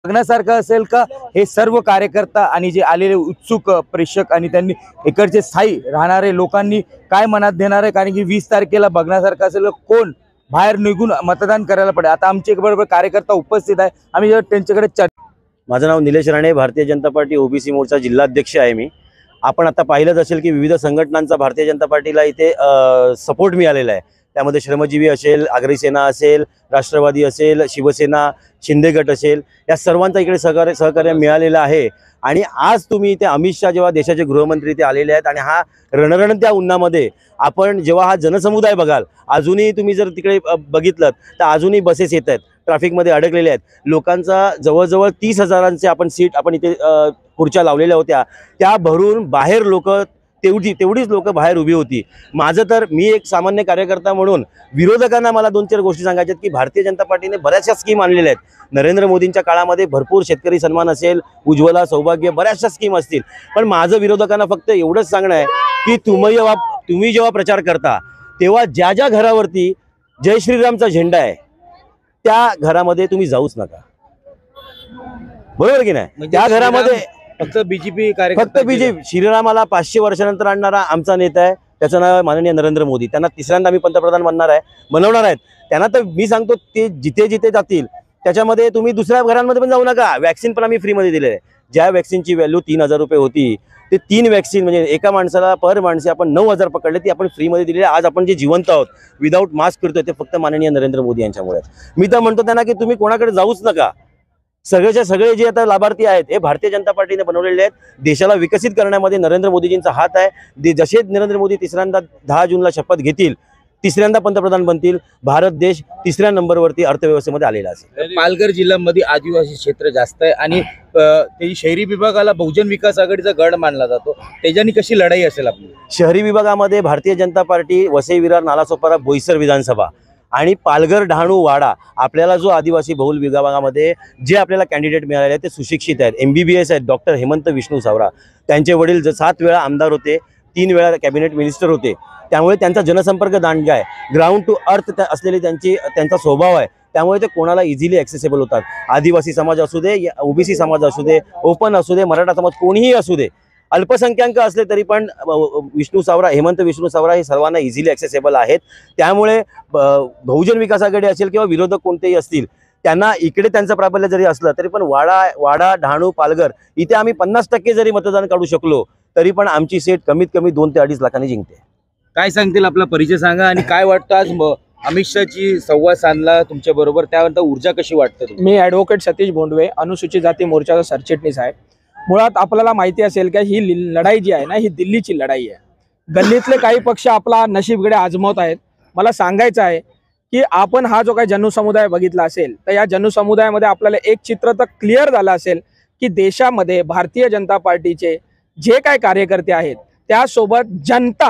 बघण्यासारखं असेल का हे सर्व कार्यकर्ता आणि जे आलेले उत्सुक प्रेक्षक आणि त्यांनी इकडचे स्थायी राहणारे लोकांनी काय मनात देणार आहे, कारण की 20 तारखेला बघण्यासारखं असेल कोण बाहेर निघून मतदान करायला पडेल। आता आमचे बरोबर कार्यकर्ता उपस्थित आहे, आम्ही त्यांच्याकडे माझं नाव निलेश राणे, भारतीय जनता पार्टी ओबीसी मोर्चा जिल्हाध्यक्ष आहे मी। आपण आता पाहिलंच असेल की विविध संघटनांचा भारतीय जनता पार्टीला इथे सपोर्ट मिळालेला आहे। त्यामध्ये श्रमजीवी असेल, आगरी सेना असेल, राष्ट्रवादी असेल, शिवसेना, शिंदे गट असेल, या सर्वांचा इकडे सहकार्य मिळालेलं आहे। आणि आज तुम्ही इथे अमित शाह जेव्हा देशाचे गृहमंत्री इथे आलेले आहेत आणि हा रणरणत्या उन्हामध्ये आपण जेव्हा हा जनसमुदाय बघाल, अजूनही तुम्ही जर तिकडे बघितलं तर अजूनही बसेस येत आहेत, ट्रॅफिकमध्ये अडकलेले आहेत। लोकांचा जवळजवळ 30,000चे आपण सीट आपण इथे खुर्च्या लावलेल्या होत्या, त्या भरून बाहेर लोक तेवढीच लोक बाहेर उभी होती। माझं तर मी एक सामान्य कार्यकर्ता म्हणून विरोधकांना मला 2-4 गोष्टी सांगायच्या आहेत की भारतीय जनता पार्टीने बऱ्याचशा स्कीम आणलेल्या आहेत। नरेंद्र मोदींच्या काळामध्ये भरपूर शेतकरी सन्मान असेल, उज्ज्वला, सौभाग्य, बऱ्याचशा स्कीम असतील, पण माझं विरोधकांना फक्त एवढंच सांगणं आहे की तुम्ही जेव्हा प्रचार करता तेव्हा ज्या ज्या घरावरती जय श्रीरामचा झेंडा आहे त्या घरामध्ये तुम्ही जाऊच नका, बरोबर की नाही? त्या घरामध्ये फक्त बीजेपी फक्त बीजेपी श्रीरामाला 500 वर्षानंतर आणणारा आमचा नेता आहे, त्याचं नाव आहे माननीय नरेंद्र मोदी। त्यांना तिसऱ्यांदा आम्ही पंतप्रधान बनवणार आहेत। त्यांना तर मी सांगतो ते जिथे जिथे जातील त्याच्यामध्ये तुम्ही दुसऱ्या घरांमध्ये पण जाऊ नका। वॅक्सिन पण आम्ही फ्रीमध्ये दिलेलं आहे। ज्या वॅक्सिनची व्हॅल्यू 3,000 रुपये होती, ते 3 वॅक्सिन म्हणजे एका माणसाला पर माणसे आपण 9,000 पकडले, ती आपण फ्रीमध्ये दिलेली आहे। आज आपण जे जिवंत आहोत, विदाऊट मास्क फिरतोय, ते फक्त माननीय नरेंद्र मोदी यांच्यामुळे। मी तर म्हणतो त्यांना की तुम्ही कोणाकडे जाऊच नका। सगळेच्या सगळे जे आता लाभार्थी आहेत हे भारतीय जनता पार्टीने बनवलेले आहेत। देशाला विकसित करण्यामध्ये नरेंद्र मोदीजींचा हात आहे। जसे नरेंद्र मोदी तिसऱ्यांदा 10 जूनला शपथ घेतील, तिसऱ्यांदा पंतप्रधान बनतील, भारत देश 3ऱ्या नंबरवरती अर्थव्यवस्थेमध्ये आलेला असेल। पालघर जिल्ह्यामध्ये आदिवासी क्षेत्र जास्त आहे आणि ते शहरी विभागाला बहुजन विकास आघाडीचा गड मानला जातो, त्याच्यानी कशी लढाई असेल आपली? शहरी विभागामध्ये भारतीय जनता पार्टी वसई विरार, नालासोपारा, बोईसर विधानसभा आणि पालघर, डहाणू, वाडा, आपल्याला जो आदिवासी बहुल विभागामध्ये जे आपल्याला कॅन्डिडेट मिळाले आहेत ते सुशिक्षित आहेत, MBBS आहेत। डॉक्टर हेमंत विष्णू सावरा, त्यांचे वडील 7 वेळा आमदार होते, 3 वेळा कॅबिनेट मिनिस्टर होते, त्यामुळे त्यांचा जनसंपर्क दांडगा आहे। ग्राउंड टू अर्थ असलेली त्यांचा स्वभाव आहे, त्यामुळे ते कोणाला इझिली ॲक्सेसेबल होतात। आदिवासी समाज असू दे, ओबीसी समाज असू दे, ओपन असू दे, मराठा समाज कोणीही असू दे, अल्पसंख्याक असले तरी पण हेमंत विष्णू सावरा हे सर्वांना इझिली ॲक्सेसेबल आहेत। त्यामुळे बहुजन विकास आघाडी असेल किंवा विरोधक कोणतेही असतील, त्यांना इकडे त्यांचं प्राबल्य जरी असलं तरी पण वाडा, डहाणू, पालघर इथे आम्ही 50% जरी मतदान काढू शकलो तरी पण आमची सीट कमीत कमी 2 ते 2.5 लाखांनी जिंकते। काय सांगतील, आपला परिचय सांगा आणि काय वाटतं आज अमित शहाची संवाद साधला तुमच्या बरोबर, त्यानंतर ऊर्जा कशी वाटते? मी ॲडव्होकेट सतीश बोंडवे, अनुसूचित जाती मोर्चाचा सरचिटणीस आहे। मुळात आपल्याला माहिती असेल की ही लढाई जी आहे ना, ही दिल्लीची लढाई आहे। गल्लीतले काही पक्ष आपला नशीबकडे आजमावत आहेत। मला सांगायचं आहे की आपण हा जो काही जनसमुदाय बघितला असेल तर या जनसमुदायामध्ये आपल्याला एक चित्र तर क्लिअर झालं असेल की देशामध्ये भारतीय जनता पार्टीचे जे काही कार्यकर्ते आहेत त्यासोबत जनता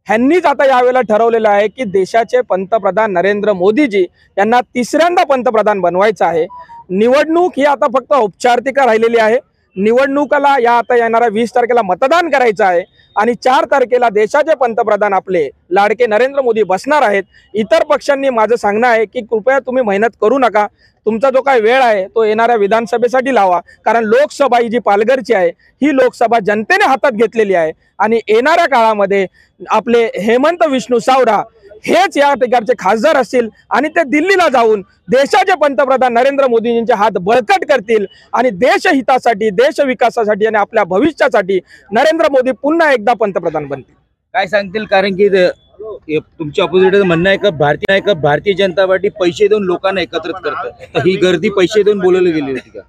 ह्यांनीच आता यावेळेला ठरवलेलं आहे की देशाचे पंतप्रधान नरेंद्र मोदीजी यांना 3ऱ्यांदा पंतप्रधान बनवायचं आहे। निवडणूक ही आता फक्त औपचारिकता राहिलेली आहे। निवडणुकाला या आता येणाऱ्या 20 तारखेला मतदान करायचं आहे आणि 4 तारखेला देशाचे पंतप्रधान आपले लाडके नरेंद्र मोदी बसणार आहेत। इतर पक्षांनी माझं सांगणं आहे की कृपया तुम्ही मेहनत करू नका, तुमचा जो काही वेळ आहे तो येणाऱ्या विधानसभेसाठी लावा, कारण लोकसभा ही जी पालघरची आहे ही लोकसभा जनतेने हातात घेतलेली आहे आणि येणाऱ्या काळामध्ये आपले हेमंत विष्णू सावरा हेच या ठिकाणचे खासदार असतील आणि ते दिल्लीला जाऊन देशाचे पंतप्रधान नरेंद्र मोदींचे हात बळकट करतील आणि देशहितासाठी, देश विकासासाठी आणि आपल्या भविष्यासाठी नरेंद्र मोदी पुन्हा एकदा पंतप्रधान बनतील। काय सांगतील, कारण की तुमच्या ऑपोजिट म्हणणं आहे का भारतीय जनता पार्टी पैसे देऊन लोकांना एकत्रित करते, ही गर्दी पैसे देऊन बोलवली गेली होती का?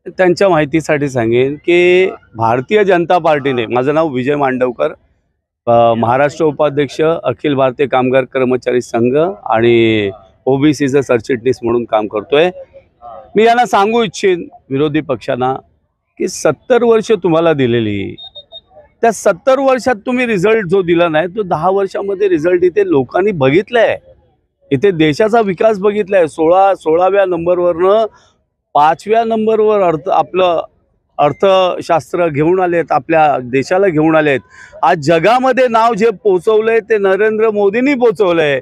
त्यांच्या माहितीसाठी सांगेन की भारतीय जनता पार्टीने, माझं नाव विजय मांडवकर, महाराष्ट्र उपाध्यक्ष, अखिल भारतीय कामगार कर्मचारी संघ आणि ओबीसीचं सरचिटणीस म्हणून काम करतोय। मी यांना सांगू इच्छिन विरोधी पक्षांना की 70 वर्ष तुम्हाला दिलेली, त्या 70 वर्षात तुम्ही रिझल्ट जो दिला नाही तो 10 वर्षामध्ये रिझल्ट इथे लोकांनी बघितलाय। इथे देशाचा विकास बघितलाय। 16व्या नंबरवरनं 5व्या नंबरवर आपलं अर्थशास्त्र घेऊन आलेत, आपल्या देशाला घेऊन आलेत। आज जगामध्ये नाव जे पोचवलंय ते नरेंद्र मोदींनी पोचवलंय।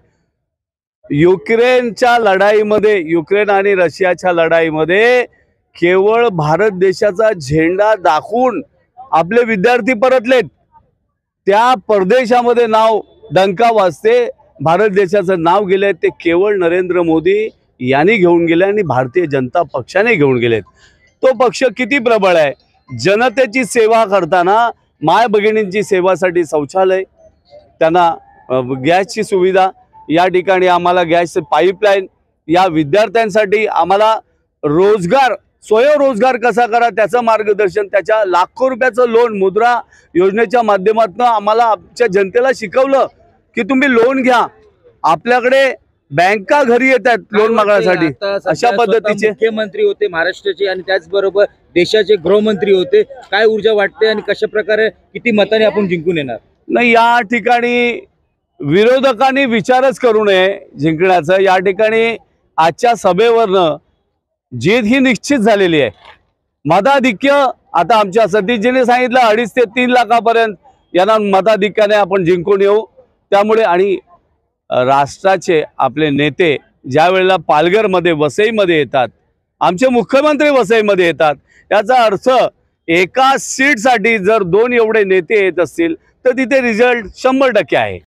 युक्रेनच्या लढाईमध्ये, युक्रेन आणि रशियाच्या लढाईमध्ये केवळ भारत देशाचा झेंडा दाखवून आपले विद्यार्थी परतलेत. त्या परदेशामध्ये नाव डंका वाजते, भारत देशाचं नाव गेले ते केवळ नरेंद्र मोदी यांनी घेऊन गेले आणि भारतीय जनता पक्षाने घेऊन गेलेत. तो पक्ष किती प्रबळ आहे. जनतेची सेवा करताना माय भगिनींची सेवासाठी शौचालय, त्यांना गॅसची सुविधा, या ठिकाणी आम्हाला गॅस पाईपलाईन, या विद्यार्थ्यांसाठी आम्हाला रोजगार, स्वयंरोजगार कसा करा त्याचं मार्गदर्शन, त्याच्या लाखो रुपयाचं लोन मुद्रा योजनेच्या माध्यमातून आम्हाला आमच्या जनतेला शिकवलं की तुम्ही लोन घ्या. आपल्याकडे बँका घरी येतात लोन मागण्यासाठी. अशा पद्धतीचे मुख्यमंत्री होते महाराष्ट्राचे आणि त्याचबरोबर देशाचे गृहमंत्री होते. काय ऊर्जा वाटते आणि कशा प्रकारे किती मताने आपण जिंकून येणार? नाही, या ठिकाणी विरोधकांनी विचारच करू नये जिंकण्याचं. या ठिकाणी आजच्या सभेवरनं जीत ही निश्चित झालेली आहे. मताधिक्य आता आमच्या सतीशजीने सांगितलं 2.5 ते 3 लाखापर्यंत यांना मताधिक्याने आपण जिंकून येऊ. त्यामुळे आणि राष्ट्राचे आपले नेते ज्या वेळेला पालघरमध्ये वसईमध्ये येतात, आमचे मुख्यमंत्री वसईमध्ये येतात, याचा अर्थ एका सीटसाठी जर 2 एवढे नेते येत असतील तर तिथे रिझल्ट 100% आहे.